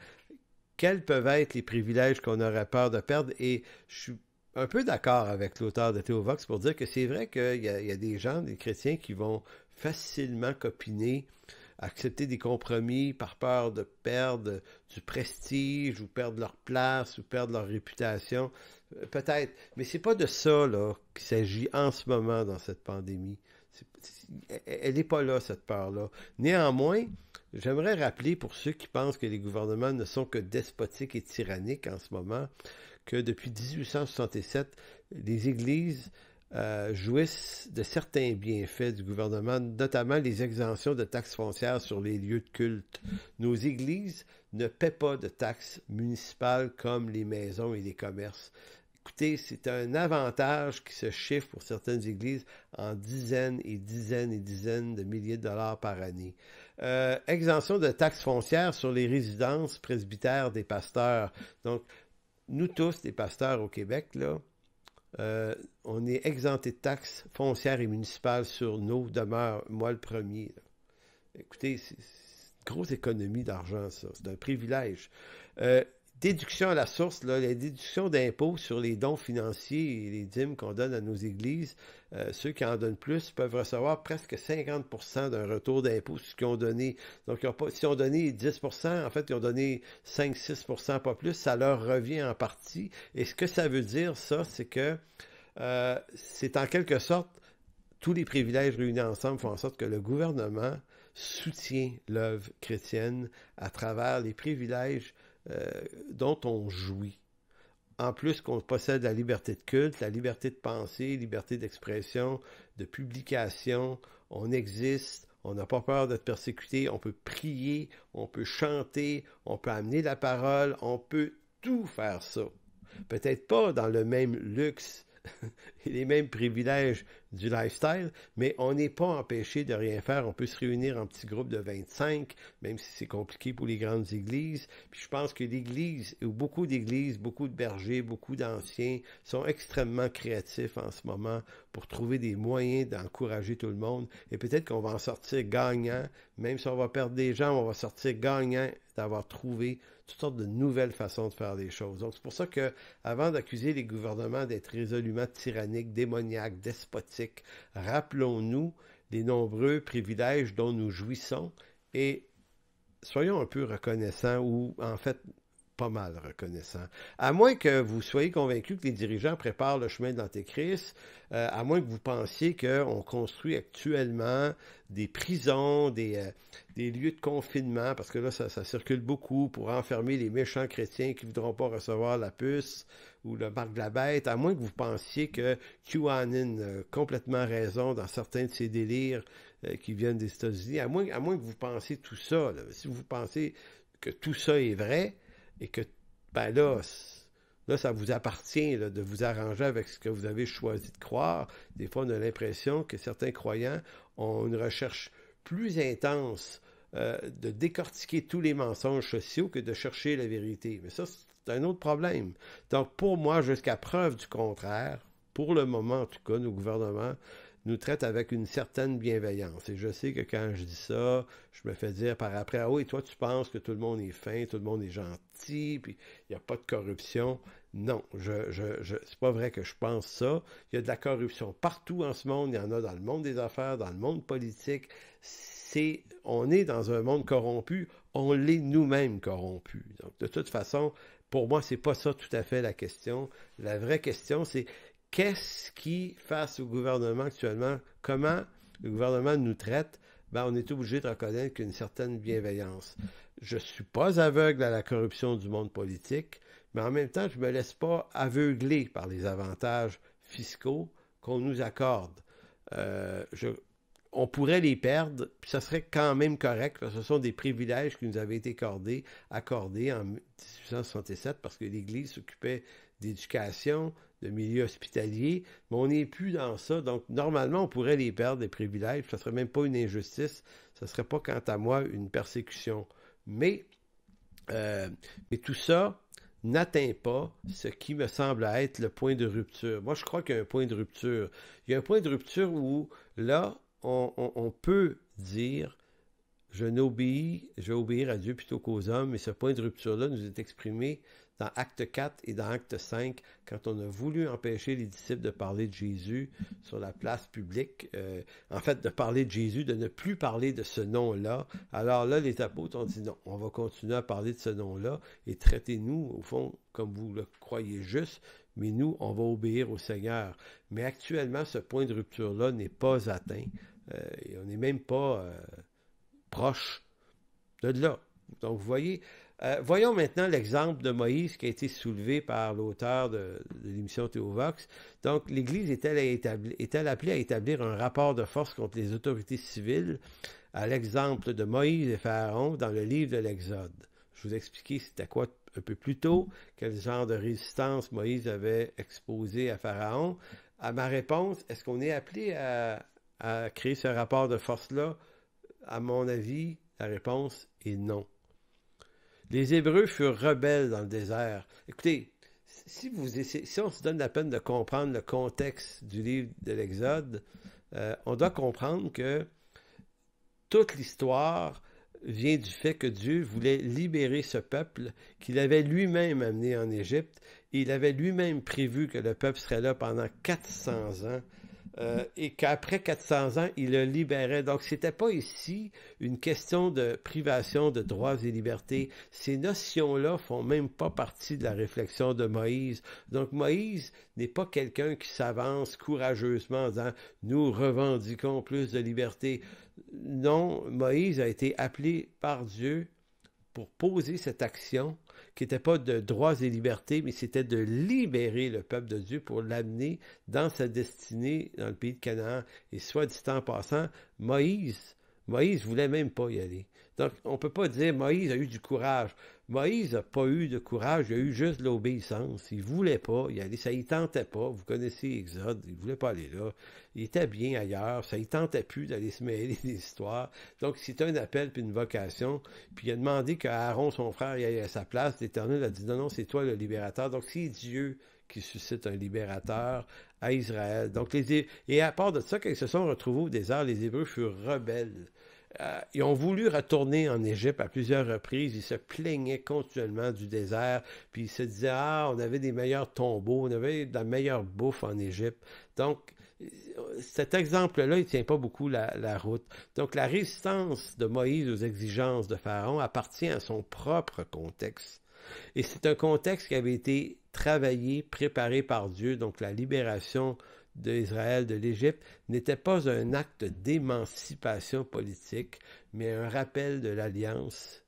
quels peuvent être les privilèges qu'on aurait peur de perdre? Et je suis un peu d'accord avec l'auteur de Théovox pour dire que c'est vrai qu'il y a des gens, des chrétiens, qui vont facilement copiner, accepter des compromis par peur de perdre du prestige ou perdre leur place ou perdre leur réputation. Peut-être, mais c'est pas de ça là qu'il s'agit en ce moment dans cette pandémie. Elle n'est pas là, cette peur-là. Néanmoins, j'aimerais rappeler pour ceux qui pensent que les gouvernements ne sont que despotiques et tyranniques en ce moment, que depuis 1867, les églises jouissent de certains bienfaits du gouvernement, notamment les exemptions de taxes foncières sur les lieux de culte. Nos églises ne paient pas de taxes municipales comme les maisons et les commerces. Écoutez, c'est un avantage qui se chiffre pour certaines églises en dizaines et dizaines et dizaines de milliers de dollars par année. Exemption de taxes foncières sur les résidences presbytères des pasteurs. Donc, nous tous, les pasteurs au Québec, là, on est exemptés de taxes foncières et municipales sur nos demeures, moi le premier. Là. Écoutez, c'est une grosse économie d'argent, ça. C'est un privilège. Déduction à la source, là, la déduction d'impôts sur les dons financiers et les dîmes qu'on donne à nos églises, ceux qui en donnent plus peuvent recevoir presque 50% d'un retour d'impôt sur ce qu'ils ont donné. Donc, s'ils ont donné 10%, en fait, ils ont donné 5-6%, pas plus, ça leur revient en partie. Et ce que ça veut dire, ça, c'est que c'est en quelque sorte, tous les privilèges réunis ensemble font en sorte que le gouvernement soutient l'œuvre chrétienne à travers les privilèges dont on jouit. En plus qu'on possède la liberté de culte, la liberté de penser, liberté d'expression, de publication, on existe, on n'a pas peur d'être persécuté, on peut prier, on peut chanter, on peut amener la parole, on peut tout faire ça. Peut-être pas dans le même luxe et les mêmes privilèges du lifestyle, mais on n'est pas empêché de rien faire. On peut se réunir en petits groupes de 25, même si c'est compliqué pour les grandes églises. Puis je pense que l'église, ou beaucoup d'églises, beaucoup de bergers, beaucoup d'anciens, sont extrêmement créatifs en ce moment pour trouver des moyens d'encourager tout le monde. Et peut-être qu'on va en sortir gagnant, même si on va perdre des gens, on va sortir gagnant d'avoir trouvé toutes sortes de nouvelles façons de faire les choses. Donc, c'est pour ça que, avant d'accuser les gouvernements d'être résolument tyranniques, démoniaques, despotiques, rappelons-nous les nombreux privilèges dont nous jouissons et soyons un peu reconnaissants ou, en fait, pas mal reconnaissants. À moins que vous soyez convaincus que les dirigeants préparent le chemin de l'Antéchrist, à moins que vous pensiez qu'on construit actuellement des prisons, des lieux de confinement, parce que là, ça circule beaucoup pour enfermer les méchants chrétiens qui ne voudront pas recevoir la puce ou le marque de la bête, à moins que vous pensiez que QAnon a complètement raison dans certains de ses délires qui viennent des États-Unis, à moins que vous pensiez tout ça. Là. Si vous pensez que tout ça est vrai, et que, ben là, ça vous appartient là, de vous arranger avec ce que vous avez choisi de croire. Des fois, on a l'impression que certains croyants ont une recherche plus intense de décortiquer tous les mensonges sociaux que de chercher la vérité. Mais ça, c'est un autre problème. Donc, pour moi, jusqu'à preuve du contraire, pour le moment, en tout cas, nos gouvernements nous traitent avec une certaine bienveillance. Et je sais que quand je dis ça, je me fais dire par après, ah oui, toi tu penses que tout le monde est fin, tout le monde est gentil, puis il n'y a pas de corruption. Non, c'est pas vrai que je pense ça. Il y a de la corruption partout en ce monde, il y en a dans le monde des affaires, dans le monde politique. On est dans un monde corrompu, on l'est nous-mêmes corrompus. Donc de toute façon, pour moi, c'est pas ça tout à fait la question. La vraie question, c'est qu'est-ce qui, face au gouvernement actuellement, comment le gouvernement nous traite, ben, on est obligé de reconnaître qu'il y a une certaine bienveillance. Je ne suis pas aveugle à la corruption du monde politique, mais en même temps, je ne me laisse pas aveugler par les avantages fiscaux qu'on nous accorde. On pourrait les perdre, puis ça serait quand même correct, parce que ce sont des privilèges qui nous avaient été accordés en 1867, parce que l'Église s'occupait d'éducation, de milieu hospitalier, mais on n'est plus dans ça. Donc, normalement, on pourrait les perdre, des privilèges. Ça ne serait même pas une injustice. Ça ne serait pas, quant à moi, une persécution. Mais tout ça n'atteint pas ce qui me semble être le point de rupture. Moi, je crois qu'il y a un point de rupture. Il y a un point de rupture où, là, on peut dire je vais obéir à Dieu plutôt qu'aux hommes, et ce point de rupture-là nous est exprimé dans Acte 4 et dans Acte 5, quand on a voulu empêcher les disciples de parler de Jésus sur la place publique, en fait, de parler de Jésus, de ne plus parler de ce nom-là. Alors là, les apôtres ont dit non, on va continuer à parler de ce nom-là, et traitez-nous, au fond, comme vous le croyez juste, mais nous, on va obéir au Seigneur. Mais actuellement, ce point de rupture-là n'est pas atteint, et on n'est même pas proche de là. Donc, vous voyez, voyons maintenant l'exemple de Moïse qui a été soulevé par l'auteur de l'émission Théovox. Donc, l'Église est-elle appelée à établir un rapport de force contre les autorités civiles, à l'exemple de Moïse et Pharaon dans le livre de l'Exode? Je vous ai expliqué c'était quoi un peu plus tôt, quel genre de résistance Moïse avait exposé à Pharaon. À ma réponse, est-ce qu'on est appelé à créer ce rapport de force-là? À mon avis, la réponse est non. Les Hébreux furent rebelles dans le désert. Écoutez, si on se donne la peine de comprendre le contexte du livre de l'Exode, on doit comprendre que toute l'histoire vient du fait que Dieu voulait libérer ce peuple qu'il avait lui-même amené en Égypte, et il avait lui-même prévu que le peuple serait là pendant 400 ans, et qu'après 400 ans, il le libérait. Donc, c'était pas ici une question de privation de droits et libertés. Ces notions-là font même pas partie de la réflexion de Moïse. Donc, Moïse n'est pas quelqu'un qui s'avance courageusement en disant « Nous revendiquons plus de liberté ». Non, Moïse a été appelé par Dieu pour poser cette action qui n'était pas de droits et libertés, mais c'était de libérer le peuple de Dieu pour l'amener dans sa destinée dans le pays de Canaan. Et soit dit en passant, Moïse voulait même pas y aller. Donc, on ne peut pas dire Moïse a eu du courage. Moïse n'a pas eu de courage, il a eu juste de l'obéissance. Il ne voulait pas y aller, ça ne tentait pas. Vous connaissez Exode, il ne voulait pas aller là. Il était bien ailleurs, ça ne tentait plus d'aller se mêler des histoires. Donc, c'est un appel puis une vocation. Puis il a demandé qu'Aaron, son frère, y aille à sa place. L'Éternel a dit non, non, c'est toi le libérateur. Donc, c'est Dieu qui suscite un libérateur à Israël. Donc, et à part de ça, quand ils se sont retrouvés au désert, les Hébreux furent rebelles. Ils ont voulu retourner en Égypte à plusieurs reprises. Ils se plaignaient continuellement du désert. Puis ils se disaient, on avait des meilleurs tombeaux, on avait de la meilleure bouffe en Égypte. Donc, cet exemple-là, il ne tient pas beaucoup la route. Donc, la résistance de Moïse aux exigences de Pharaon appartient à son propre contexte. Et c'est un contexte qui avait été travaillé, préparé par Dieu. Donc, la libération d'Israël de l'Égypte n'était pas un acte d'émancipation politique, mais un rappel de l'alliance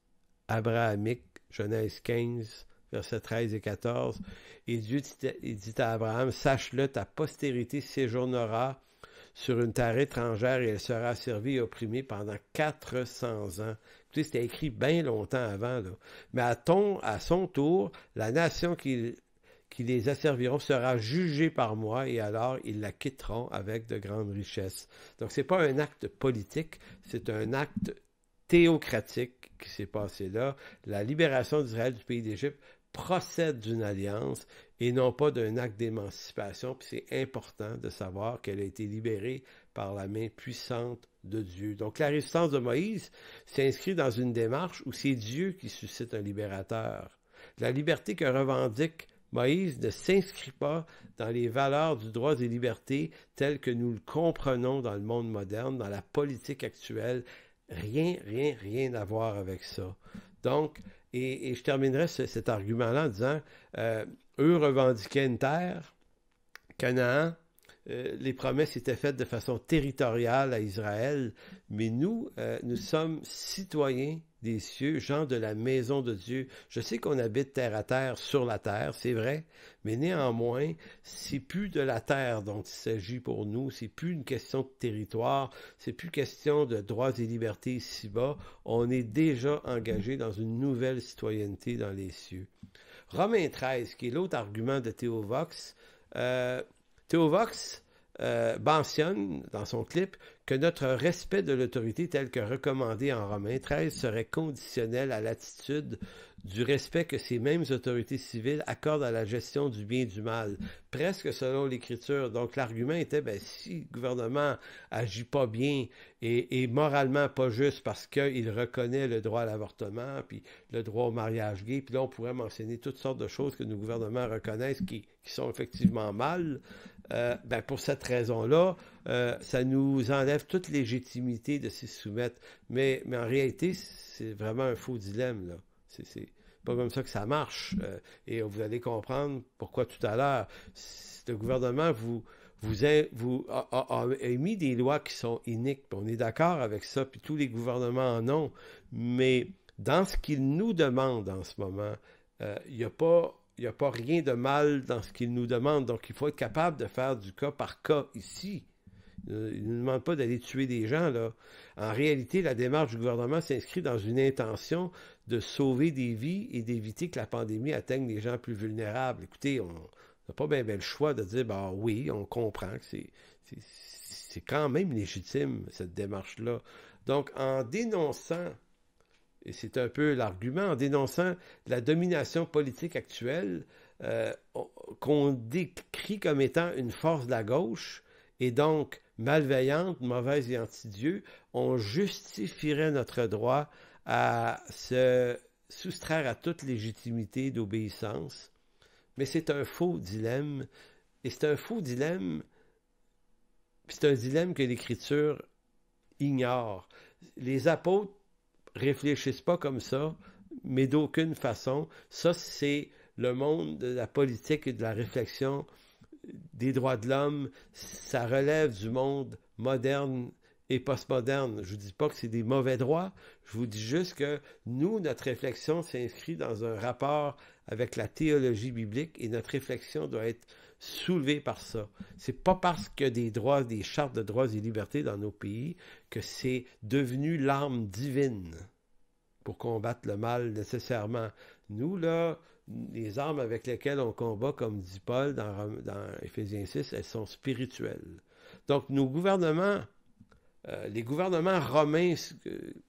abrahamique, Genèse 15, versets 13 et 14. Et Dieu dit à Abraham, « Sache-le, ta postérité séjournera sur une terre étrangère et elle sera servie et opprimée pendant 400 ans. » Tu sais, c'était écrit bien longtemps avant, là. Mais à son tour, la nation qui les asserviront sera jugée par moi, et alors ils la quitteront avec de grandes richesses. Donc, ce n'est pas un acte politique, c'est un acte théocratique qui s'est passé là. La libération d'Israël du pays d'Égypte procède d'une alliance et non pas d'un acte d'émancipation. Puis c'est important de savoir qu'elle a été libérée par la main puissante de Dieu. Donc la résistance de Moïse s'inscrit dans une démarche où c'est Dieu qui suscite un libérateur. La liberté que revendique Moïse ne s'inscrit pas dans les valeurs du droit et libertés telles que nous le comprenons dans le monde moderne, dans la politique actuelle. Rien à voir avec ça. Donc, et je terminerai cet argument-là en disant, eux revendiquaient une terre, Canaan, les promesses étaient faites de façon territoriale à Israël, mais nous sommes citoyens des cieux, gens de la maison de Dieu. Je sais qu'on habite terre à terre sur la terre, c'est vrai, mais néanmoins, c'est plus de la terre dont il s'agit pour nous, c'est plus une question de territoire, c'est plus question de droits et libertés ici-bas, on est déjà engagé dans une nouvelle citoyenneté dans les cieux. Romains 13, qui est l'autre argument de Théovox, Théovox mentionne dans son clip que notre respect de l'autorité tel que recommandé en Romains 13 serait conditionnel à l'attitude du respect que ces mêmes autorités civiles accordent à la gestion du bien et du mal, presque selon l'Écriture. Donc l'argument était, si le gouvernement agit pas bien et moralement pas juste parce qu'il reconnaît le droit à l'avortement, puis le droit au mariage gay, puis là on pourrait mentionner toutes sortes de choses que nos gouvernements reconnaissent qui sont effectivement mal, pour cette raison-là, ça nous enlève toute légitimité de s'y soumettre. Mais en réalité, c'est vraiment un faux dilemme, là. C'est pas comme ça que ça marche. Et vous allez comprendre pourquoi tout à l'heure. Le gouvernement a émis des lois qui sont iniques. On est d'accord avec ça, puis tous les gouvernements en ont. Mais dans ce qu'ils nous demandent en ce moment, il n'y a pas rien de mal dans ce qu'ils nous demandent. Donc, il faut être capable de faire du cas par cas ici. Il ne nous demande pas d'aller tuer des gens, là. En réalité, la démarche du gouvernement s'inscrit dans une intention de sauver des vies et d'éviter que la pandémie atteigne les gens plus vulnérables. Écoutez, on n'a pas bien le choix de dire, oui, on comprend que c'est quand même légitime, cette démarche-là. Donc, en dénonçant, et c'est un peu l'argument, en dénonçant la domination politique actuelle, qu'on décrit comme étant une force de la gauche, et donc malveillante, mauvaise et anti-Dieu, on justifierait notre droit à se soustraire à toute légitimité d'obéissance. Mais c'est un faux dilemme, et c'est un faux dilemme, puis c'est un dilemme que l'Écriture ignore. Les apôtres réfléchissent pas comme ça, mais d'aucune façon. Ça, c'est le monde de la politique et de la réflexion des droits de l'homme. Ça relève du monde moderne et postmoderne. Je vous dis pas que c'est des mauvais droits, je vous dis juste que nous, notre réflexion s'inscrit dans un rapport avec la théologie biblique et notre réflexion doit être soulevée par ça. C'est pas parce qu'il y a des droits, des chartes de droits et libertés dans nos pays que c'est devenu l'arme divine pour combattre le mal nécessairement. Nous, là, les armes avec lesquelles on combat, comme dit Paul dans Éphésiens 6, elles sont spirituelles. Donc, nos gouvernements, les gouvernements romains,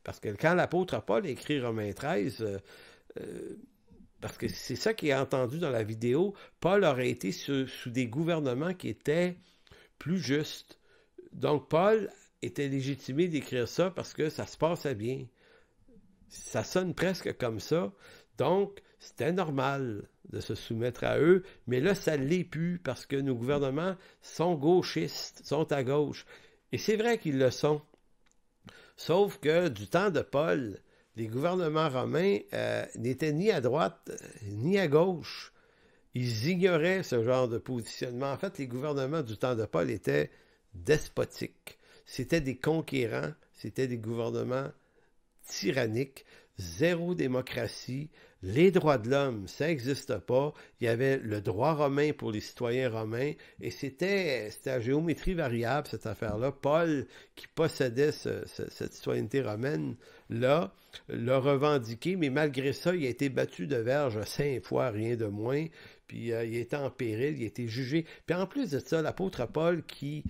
parce que quand l'apôtre Paul écrit Romains 13, parce que c'est ça qui est entendu dans la vidéo, Paul aurait été sous des gouvernements qui étaient plus justes. Donc, Paul était légitimé d'écrire ça parce que ça se passait bien. Ça sonne presque comme ça. Donc, c'était normal de se soumettre à eux, mais là, ça ne l'est plus parce que nos gouvernements sont gauchistes, sont à gauche. Et c'est vrai qu'ils le sont. Sauf que du temps de Paul, les gouvernements romains n'étaient ni à droite ni à gauche. Ils ignoraient ce genre de positionnement. En fait, les gouvernements du temps de Paul étaient despotiques. C'était des conquérants, c'était des gouvernements tyranniques, zéro démocratie, les droits de l'homme, ça n'existe pas. Il y avait le droit romain pour les citoyens romains, et c'était à géométrie variable, cette affaire-là. Paul, qui possédait cette citoyenneté romaine-là, l'a revendiqué, mais malgré ça, il a été battu de verge 5 fois, rien de moins, puis il était en péril, il a été jugé. Puis en plus de ça, l'apôtre Paul, qui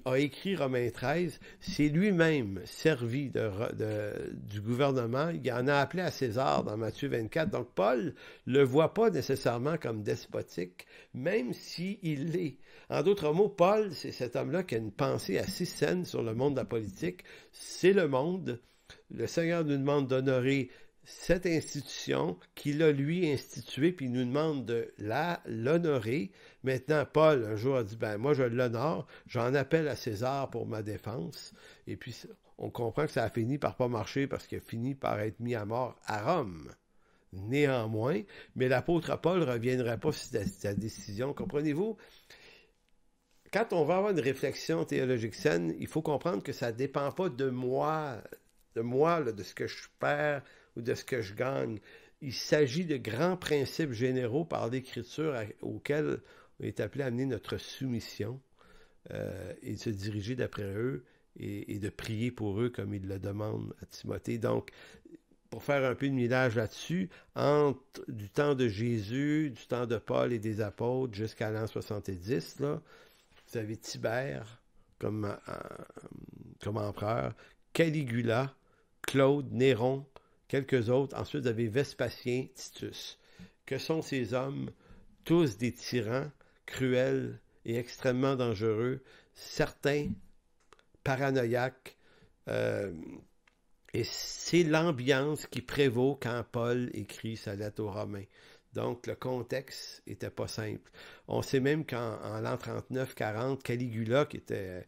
a écrit Romains 13, s'est lui-même servi du gouvernement. Il en a appelé à César dans Matthieu 24. Donc, Paul ne le voit pas nécessairement comme despotique, même s'il l'est. En d'autres mots, Paul, c'est cet homme-là qui a une pensée assez saine sur le monde de la politique. C'est le monde. Le Seigneur nous demande d'honorer cette institution qu'il a lui instituée, puis il nous demande de l'honorer. Maintenant, Paul, un jour, a dit, moi, je l'honore, j'en appelle à César pour ma défense. Et puis, on comprend que ça a fini par pas marcher parce qu'il a fini par être mis à mort à Rome. Néanmoins, mais l'apôtre Paul ne reviendrait pas sur sa décision. Comprenez-vous? Quand on va avoir une réflexion théologique saine, il faut comprendre que ça ne dépend pas de moi, là, de ce que je perds ou de ce que je gagne. Il s'agit de grands principes généraux par l'Écriture auxquels on est appelé à amener notre soumission et de se diriger d'après eux et de prier pour eux comme il le demande à Timothée. Donc, pour faire un peu de millage là-dessus, entre du temps de Jésus, du temps de Paul et des apôtres jusqu'à l'an 70, là, vous avez Tibère comme empereur, Caligula, Claude, Néron, quelques autres. Ensuite, vous avez Vespasien, Titus. Que sont ces hommes? Tous des tyrans, cruels et extrêmement dangereux, certains paranoïaques, et c'est l'ambiance qui prévaut quand Paul écrit sa lettre aux Romains. Donc, le contexte n'était pas simple. On sait même qu'en l'an 39-40, Caligula, qui était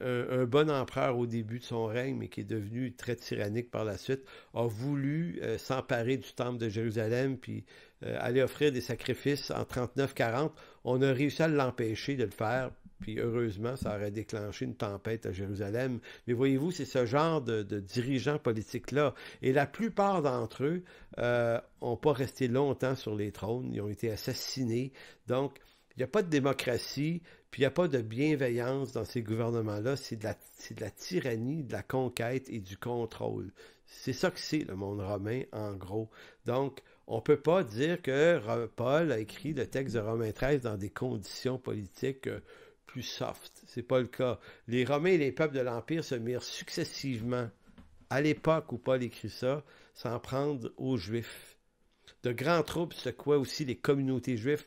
un bon empereur au début de son règne, mais qui est devenu très tyrannique par la suite, a voulu s'emparer du temple de Jérusalem, puis aller offrir des sacrifices en 39-40. On a réussi à l'empêcher de le faire, puis heureusement, ça aurait déclenché une tempête à Jérusalem. Mais voyez-vous, c'est ce genre de dirigeants politiques-là. Et la plupart d'entre eux n'ont pas resté longtemps sur les trônes. Ils ont été assassinés. Donc, il n'y a pas de démocratie, puis il n'y a pas de bienveillance dans ces gouvernements-là. C'est de la tyrannie, de la conquête et du contrôle. C'est ça que c'est le monde romain, en gros. Donc, on ne peut pas dire que Paul a écrit le texte de Romains 13 dans des conditions politiques plus soft. C'est pas le cas. Les Romains et les peuples de l'Empire se mirent successivement, à l'époque où Paul écrit ça, s'en prendre aux Juifs. De grands troubles secouaient aussi les communautés juives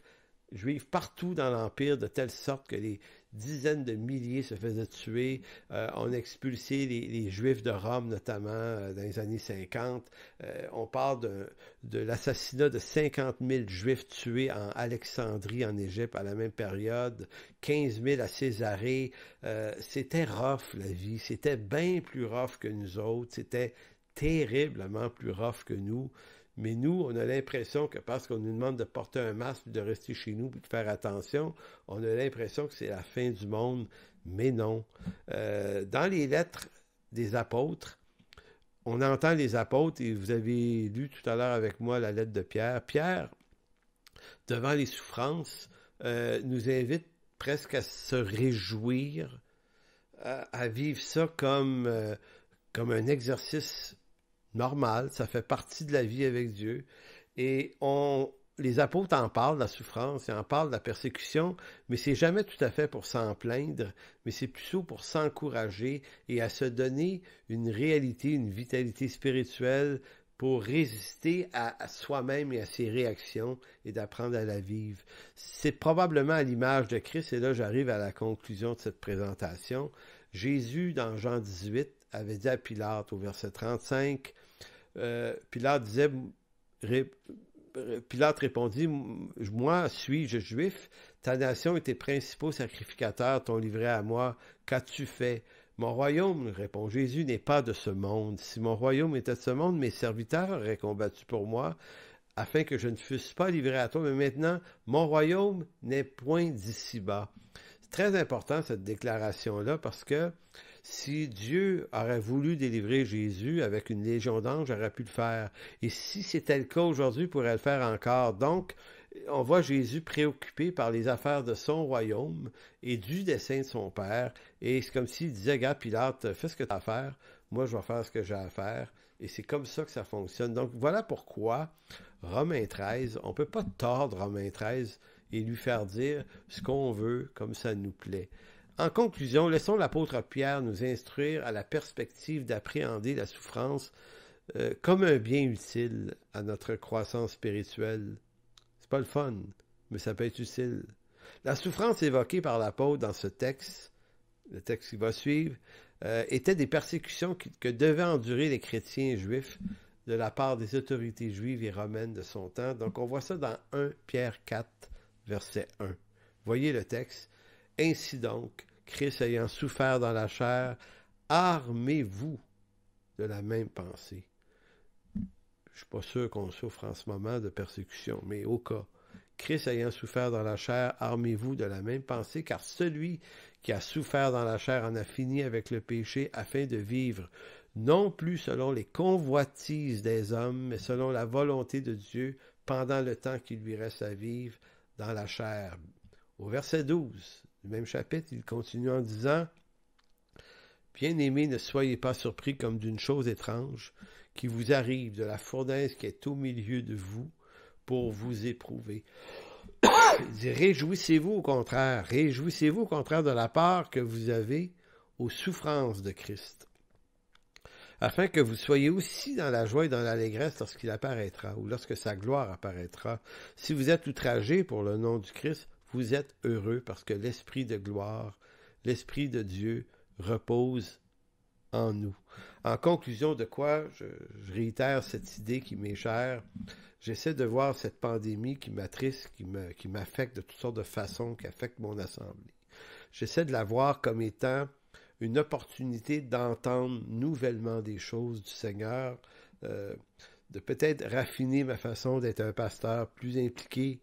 partout dans l'Empire, de telle sorte que les dizaines de milliers se faisaient tuer. On a expulsé les Juifs de Rome, notamment dans les années 50. On parle de l'assassinat de 50 000 Juifs tués en Alexandrie, en Égypte, à la même période. 15 000 à Césarée. C'était rough, la vie. C'était bien plus rough que nous autres. C'était terriblement plus rough que nous. Mais nous, on a l'impression que parce qu'on nous demande de porter un masque, de rester chez nous, puis de faire attention, on a l'impression que c'est la fin du monde. Mais non. Dans les lettres des apôtres, on entend les apôtres, et vous avez lu tout à l'heure avec moi la lettre de Pierre. Pierre, devant les souffrances, nous invite presque à se réjouir, à vivre ça comme un exercice normal, ça fait partie de la vie avec Dieu. Et les apôtres en parlent de la souffrance, ils en parlent de la persécution, mais c'est jamais tout à fait pour s'en plaindre, mais c'est plutôt pour s'encourager et à se donner une réalité, une vitalité spirituelle pour résister à soi-même et à ses réactions et d'apprendre à la vivre. C'est probablement à l'image de Christ, et là j'arrive à la conclusion de cette présentation. Jésus, dans Jean 18, avait dit à Pilate au verset 35, Pilate répondit, « Moi, suis-je juif? Ta nation et tes principaux sacrificateurs t'ont livré à moi. Qu'as-tu fait? » « Mon royaume, répond Jésus, n'est pas de ce monde. Si mon royaume était de ce monde, mes serviteurs auraient combattu pour moi, afin que je ne fusse pas livré à toi. Mais maintenant, mon royaume n'est point d'ici-bas. » C'est très important, cette déclaration-là, parce que si Dieu aurait voulu délivrer Jésus avec une légion d'anges, il aurait pu le faire. Et si c'était le cas aujourd'hui, il pourrait le faire encore. Donc, on voit Jésus préoccupé par les affaires de son royaume et du dessein de son Père. Et c'est comme s'il disait, « Regarde, Pilate, fais ce que tu as à faire. Moi, je vais faire ce que j'ai à faire. » Et c'est comme ça que ça fonctionne. Donc, voilà pourquoi Romains 13, on ne peut pas tordre Romains 13 et lui faire dire ce qu'on veut comme ça nous plaît. En conclusion, laissons l'apôtre Pierre nous instruire à la perspective d'appréhender la souffrance comme un bien utile à notre croissance spirituelle. C'est pas le fun, mais ça peut être utile. La souffrance évoquée par l'apôtre dans ce texte, le texte qui va suivre, étaient des persécutions que devaient endurer les chrétiens juifs de la part des autorités juives et romaines de son temps. Donc on voit ça dans 1 Pierre 4, verset 1. Voyez le texte. « Ainsi donc, Christ ayant souffert dans la chair, armez-vous de la même pensée. » Je ne suis pas sûr qu'on souffre en ce moment de persécution, mais au cas. Christ ayant souffert dans la chair, armez-vous de la même pensée, car celui qui a souffert dans la chair en a fini avec le péché afin de vivre, non plus selon les convoitises des hommes, mais selon la volonté de Dieu, pendant le temps qu'il lui reste à vivre dans la chair. Au verset 12 du même chapitre, il continue en disant « Bien-aimés, ne soyez pas surpris comme d'une chose étrange, qui vous arrive, de la fournaise qui est au milieu de vous pour vous éprouver. Il dit, réjouissez-vous au contraire de la part que vous avez aux souffrances de Christ, afin que vous soyez aussi dans la joie et dans l'allégresse lorsqu'il apparaîtra, ou lorsque sa gloire apparaîtra. Si vous êtes outragés pour le nom du Christ, vous êtes heureux, parce que l'Esprit de gloire, l'Esprit de Dieu repose en nous. En conclusion de quoi, je réitère cette idée qui m'est chère. J'essaie de voir cette pandémie qui m'attriste, qui m'affecte de toutes sortes de façons, qui affecte mon assemblée. J'essaie de la voir comme étant une opportunité d'entendre nouvellement des choses du Seigneur, de peut-être raffiner ma façon d'être un pasteur plus impliqué,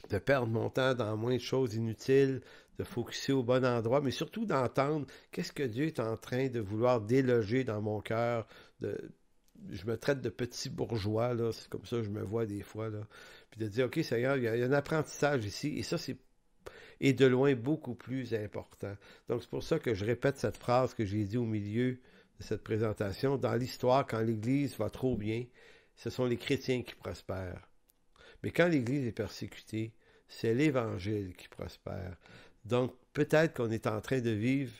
de perdre mon temps dans moins de choses inutiles, de focusser au bon endroit, mais surtout d'entendre qu'est-ce que Dieu est en train de vouloir déloger dans mon cœur. Je me traite de petit bourgeois, là, c'est comme ça que je me vois des fois, là. Puis de dire, OK, Seigneur, il y a un apprentissage ici, et ça, c'est de loin beaucoup plus important. Donc, c'est pour ça que je répète cette phrase que j'ai dit au milieu de cette présentation. Dans l'histoire, quand l'Église va trop bien, ce sont les chrétiens qui prospèrent. Mais quand l'Église est persécutée, c'est l'Évangile qui prospère. Donc, peut-être qu'on est en train de vivre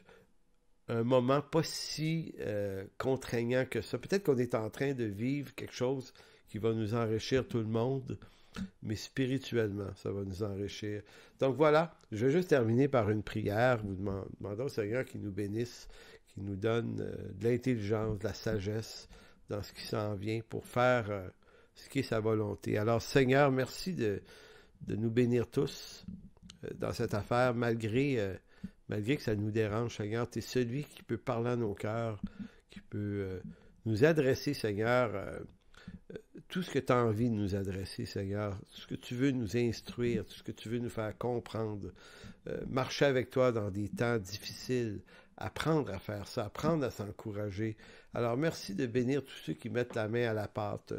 un moment pas si contraignant que ça. Peut-être qu'on est en train de vivre quelque chose qui va nous enrichir tout le monde, mais spirituellement, ça va nous enrichir. Donc voilà, je vais juste terminer par une prière. Vous demandons au Seigneur qu'il nous bénisse, qu'il nous donne de l'intelligence, de la sagesse dans ce qui s'en vient pour faire ce qui est sa volonté. Alors Seigneur, merci de nous bénir tous dans cette affaire, malgré que ça nous dérange, Seigneur. Tu es celui qui peut parler à nos cœurs, qui peut nous adresser, Seigneur, tout ce que tu as envie de nous adresser, Seigneur, tout ce que tu veux nous instruire, tout ce que tu veux nous faire comprendre, marcher avec toi dans des temps difficiles, apprendre à faire ça, apprendre à s'encourager. Alors, merci de bénir tous ceux qui mettent la main à la pâte,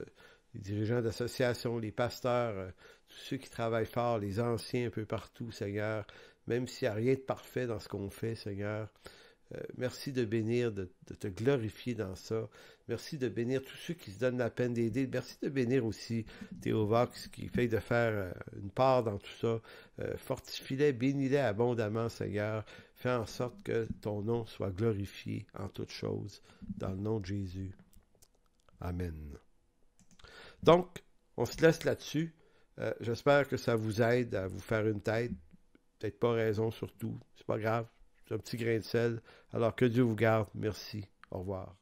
les dirigeants d'associations, les pasteurs, tous ceux qui travaillent fort, les anciens un peu partout, Seigneur, même s'il n'y a rien de parfait dans ce qu'on fait, Seigneur. Merci de bénir, de te glorifier dans ça. Merci de bénir tous ceux qui se donnent la peine d'aider. Merci de bénir aussi Théovox qui fait de faire une part dans tout ça. Fortifie-les, bénis-les abondamment, Seigneur. Fais en sorte que ton nom soit glorifié en toutes choses. Dans le nom de Jésus. Amen. Donc, on se laisse là-dessus. J'espère que ça vous aide à vous faire une tête. Peut-être pas raison surtout. C'est pas grave. C'est un petit grain de sel. Alors que Dieu vous garde. Merci. Au revoir.